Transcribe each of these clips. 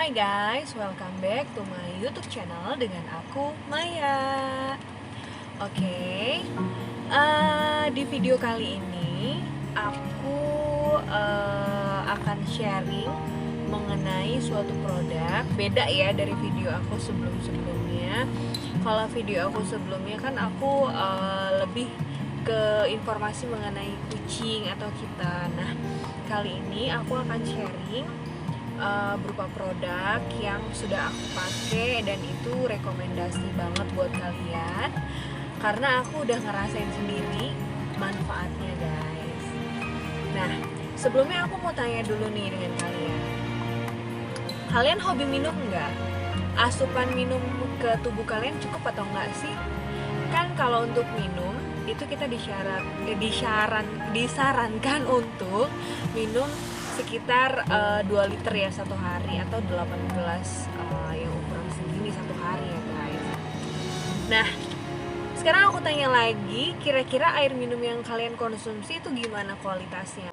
Hai guys, welcome back to my YouTube channel dengan aku Maya. Oke, di video kali ini aku akan sharing mengenai suatu produk. Beda ya dari video aku sebelum-sebelumnya. Kalau video aku sebelumnya kan aku lebih ke informasi mengenai kucing atau kita. Nah, kali ini aku akan sharing berupa produk yang sudah aku pakai dan itu rekomendasi banget buat kalian karena aku udah ngerasain sendiri manfaatnya guys. Nah, sebelumnya aku mau tanya dulu nih dengan kalian hobi minum nggak? Asupan minum ke tubuh kalian cukup atau enggak sih? Kan kalau untuk minum itu kita disarankan untuk minum sekitar 2 liter ya satu hari atau 8 gelas yang ukuran segini satu hari ya guys. Nah, sekarang aku tanya lagi, kira-kira air minum yang kalian konsumsi itu gimana kualitasnya?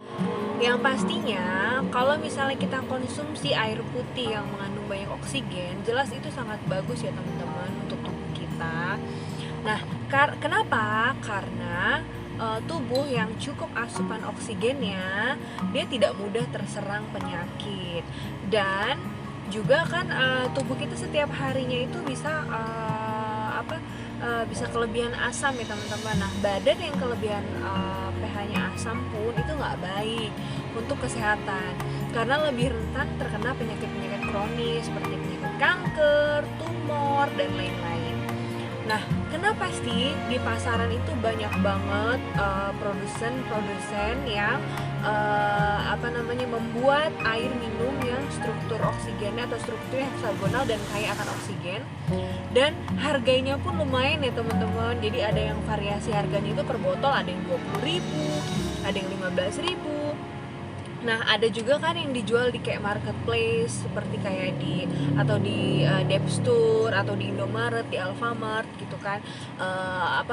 Yang pastinya kalau misalnya kita konsumsi air putih yang mengandung banyak oksigen, jelas itu sangat bagus ya teman-teman untuk tubuh kita. Nah, kenapa? Karena tubuh yang cukup asupan oksigennya dia tidak mudah terserang penyakit dan juga kan tubuh kita setiap harinya itu bisa bisa kelebihan asam ya teman-teman. Nah, badan yang kelebihan pH-nya asam pun itu nggak baik untuk kesehatan karena lebih rentan terkena penyakit-penyakit kronis seperti penyakit kanker, tumor dan lain-lain. Nah, kenapa sih di pasaran itu banyak banget produsen yang membuat air minum yang struktur oksigennya atau strukturnya heksagonal dan kaya akan oksigen dan harganya pun lumayan ya teman-teman. Jadi ada yang variasi harganya itu per botol ada yang 20.000, ada yang 15.000. Nah, ada juga kan yang dijual di kayak marketplace seperti kayak di Depstore atau di Indomaret, di Alfamart gitu kan.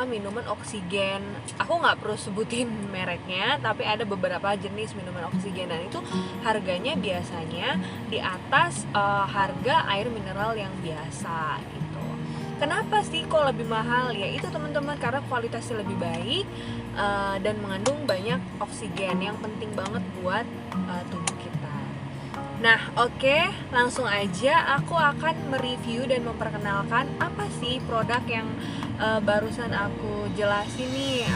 Minuman oksigen. Aku nggak perlu sebutin mereknya, tapi ada beberapa jenis minuman oksigen dan itu harganya biasanya di atas harga air mineral yang biasa gitu. Kenapa sih kok lebih mahal? Ya itu teman-teman, karena kualitasnya lebih baik dan mengandung banyak oksigen yang penting banget buat tubuh kita. Nah, oke, langsung aja aku akan mereview dan memperkenalkan apa sih produk yang barusan aku jelasin nih,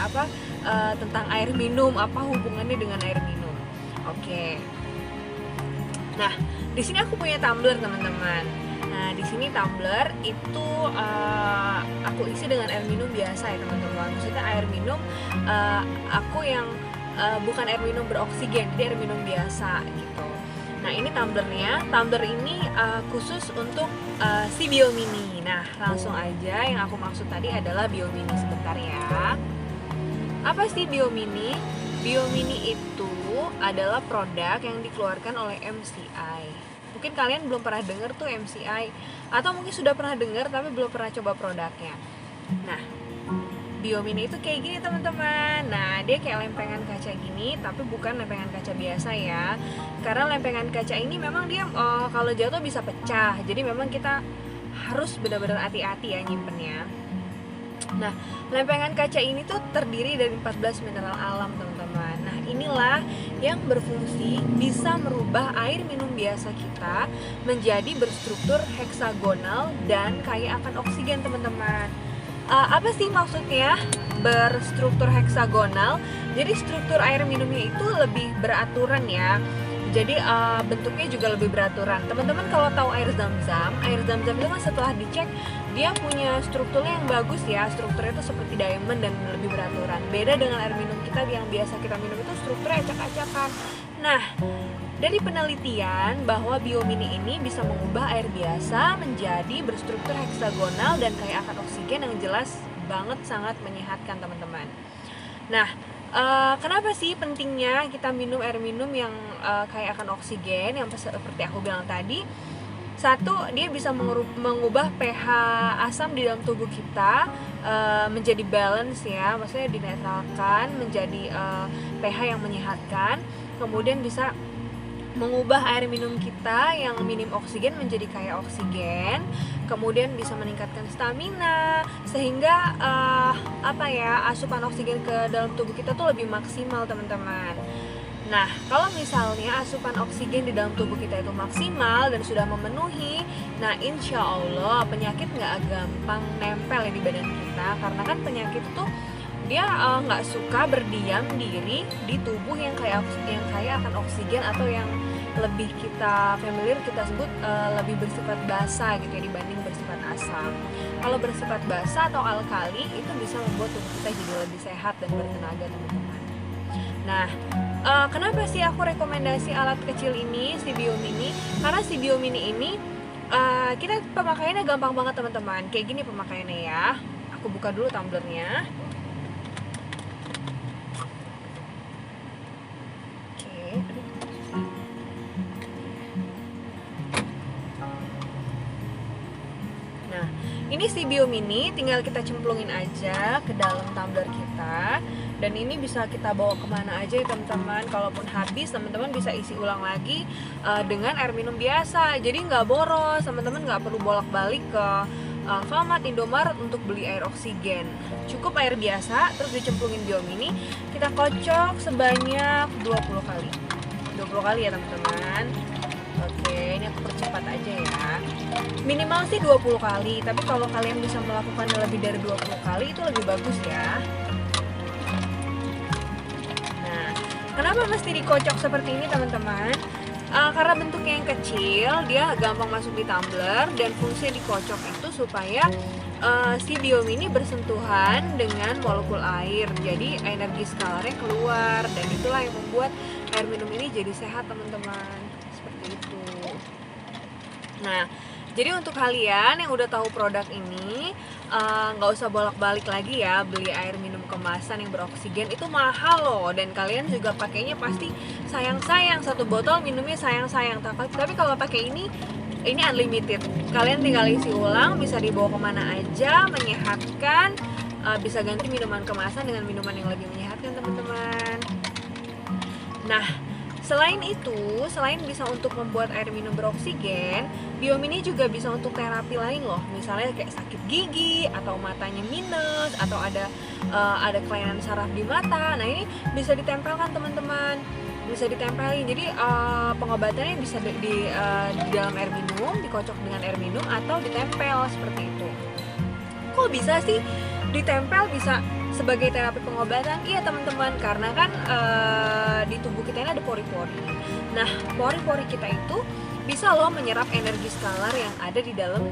tentang air minum, apa hubungannya dengan air minum. Oke. Nah, di sini aku punya tumbler teman-teman. Nah, di sini tumbler itu aku isi dengan air minum biasa ya teman-teman. Maksudnya air minum aku yang bukan air minum beroksigen, jadi air minum biasa gitu. Nah, ini tumblernya. Tumbler ini khusus untuk si Biomini. Nah, langsung aja yang aku maksud tadi adalah Biomini. Sebentar ya. Apa sih Biomini? Biomini itu adalah produk yang dikeluarkan oleh MCI. Mungkin kalian belum pernah dengar tuh MCI, atau mungkin sudah pernah dengar tapi belum pernah coba produknya. Nah, Biomini itu kayak gini teman-teman. Nah, dia kayak lempengan kaca gini, tapi bukan lempengan kaca biasa ya. Karena lempengan kaca ini memang dia kalau jatuh bisa pecah. Jadi memang kita harus benar-benar hati-hati ya nyimpennya. Nah, lempengan kaca ini tuh terdiri dari 14 mineral alam teman-teman. Nah, inilah yang berfungsi bisa merubah air minum biasa kita menjadi berstruktur heksagonal dan kaya akan oksigen teman-teman. Apa sih maksudnya berstruktur heksagonal? Jadi struktur air minumnya itu lebih beraturan ya. Jadi bentuknya juga lebih beraturan. Teman-teman kalau tahu air zam-zam itu kan setelah dicek dia punya strukturnya yang bagus ya. Strukturnya itu seperti diamond dan lebih beraturan. Beda dengan air minum kita yang biasa kita minum itu strukturnya acak-acakan. Nah, dari penelitian bahwa Biomini ini bisa mengubah air biasa menjadi berstruktur heksagonal dan kaya akan oksigen yang jelas banget sangat menyehatkan teman-teman. Nah, kenapa sih pentingnya kita minum air minum yang kaya akan oksigen yang seperti aku bilang tadi? Satu, dia bisa mengubah pH asam di dalam tubuh kita menjadi balance ya, maksudnya dinetralkan menjadi pH yang menyehatkan. Kemudian bisa mengubah air minum kita yang minim oksigen menjadi kaya oksigen, kemudian bisa meningkatkan stamina sehingga asupan oksigen ke dalam tubuh kita tuh lebih maksimal teman-teman. Nah, kalau misalnya asupan oksigen di dalam tubuh kita itu maksimal dan sudah memenuhi, nah insya Allah penyakit nggak gampang nempel di badan kita, karena kan penyakit tuh dia nggak suka berdiam diri di tubuh yang kaya akan oksigen, atau yang lebih kita familiar kita sebut lebih bersifat basa gitu ya dibanding bersifat asam. Kalau bersifat basa atau alkali itu bisa membuat tubuh kita jadi lebih sehat dan bertenaga teman-teman. Nah, kenapa sih aku rekomendasi alat kecil ini, si Biomini? Karena si Biomini ini kita pemakaiannya gampang banget teman-teman. Kayak gini pemakaiannya ya. Aku buka dulu tumblernya. Nah, ini si Biomini tinggal kita cemplungin aja ke dalam tumbler kita, dan ini bisa kita bawa kemana aja ya teman-teman. Kalaupun habis, teman-teman bisa isi ulang lagi dengan air minum biasa, jadi nggak boros. Teman-teman nggak perlu bolak-balik ke Alfamart, Indomaret untuk beli air oksigen. Cukup air biasa, terus dicemplungin Biomini, kita kocok sebanyak 20 kali. 20 kali ya teman-teman. Oke, ini aku percepat aja ya. Minimal sih 20 kali, tapi kalau kalian bisa melakukan lebih dari 20 kali itu lebih bagus ya. Nah, kenapa mesti dikocok seperti ini teman-teman? Karena bentuknya yang kecil, dia gampang masuk di tumbler, dan fungsi dikocok itu supaya si Biomini bersentuhan dengan molekul air, jadi energi skalarnya keluar, dan itulah yang membuat air minum ini jadi sehat teman-teman. Seperti itu. Nah, jadi untuk kalian yang udah tahu produk ini, nggak usah bolak-balik lagi ya beli air minum kemasan yang beroksigen, itu mahal loh, dan kalian juga pakainya pasti sayang-sayang, satu botol minumnya sayang-sayang. Tapi kalau pakai ini unlimited, kalian tinggal isi ulang, bisa dibawa kemana aja, menyehatkan, bisa ganti minuman kemasan dengan minuman yang lebih menyehatkan teman-teman. Nah, selain itu, selain bisa untuk membuat air minum beroksigen, Biomini juga bisa untuk terapi lain loh. Misalnya kayak sakit gigi, atau matanya minus, atau ada kelainan saraf di mata. Nah, ini bisa ditempelkan teman-teman. Bisa ditempelin. Jadi pengobatannya bisa di dalam air minum, dikocok dengan air minum, atau ditempel seperti itu. Kok bisa sih ditempel bisa sebagai terapi pengobatan? Iya teman-teman, karena kan di tubuh kita ini ada pori-pori. Nah, pori-pori kita itu bisa loh menyerap energi skalar yang ada di dalam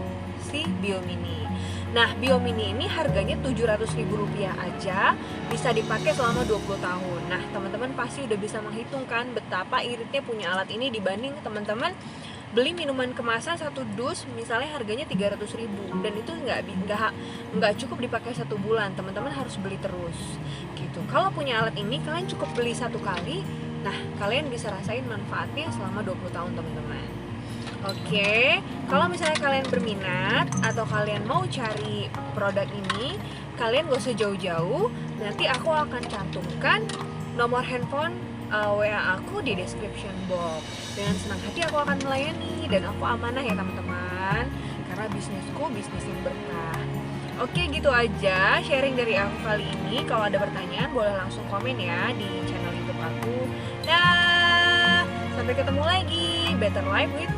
si Biomini. Nah, Biomini ini harganya Rp700.000 aja, bisa dipakai selama 20 tahun. Nah, teman-teman pasti udah bisa menghitungkan betapa iritnya punya alat ini dibanding teman-teman beli minuman kemasan satu dus, misalnya harganya 300.000, dan itu nggak cukup dipakai 1 bulan. Teman-teman harus beli terus gitu. Kalau punya alat ini, kalian cukup beli 1 kali. Nah, kalian bisa rasain manfaatnya selama 20 tahun teman-teman. Oke, kalau misalnya kalian berminat atau kalian mau cari produk ini, kalian gak usah jauh-jauh. Nanti aku akan cantumkan nomor handphone WA aku di description box. Dengan senang hati aku akan melayani, dan aku amanah ya teman-teman, karena bisnisku bisnis yang berkah. Oke, gitu aja sharing dari aku kali ini. Kalau ada pertanyaan boleh langsung komen ya di channel YouTube aku. Dah, sampai ketemu lagi. Better Life with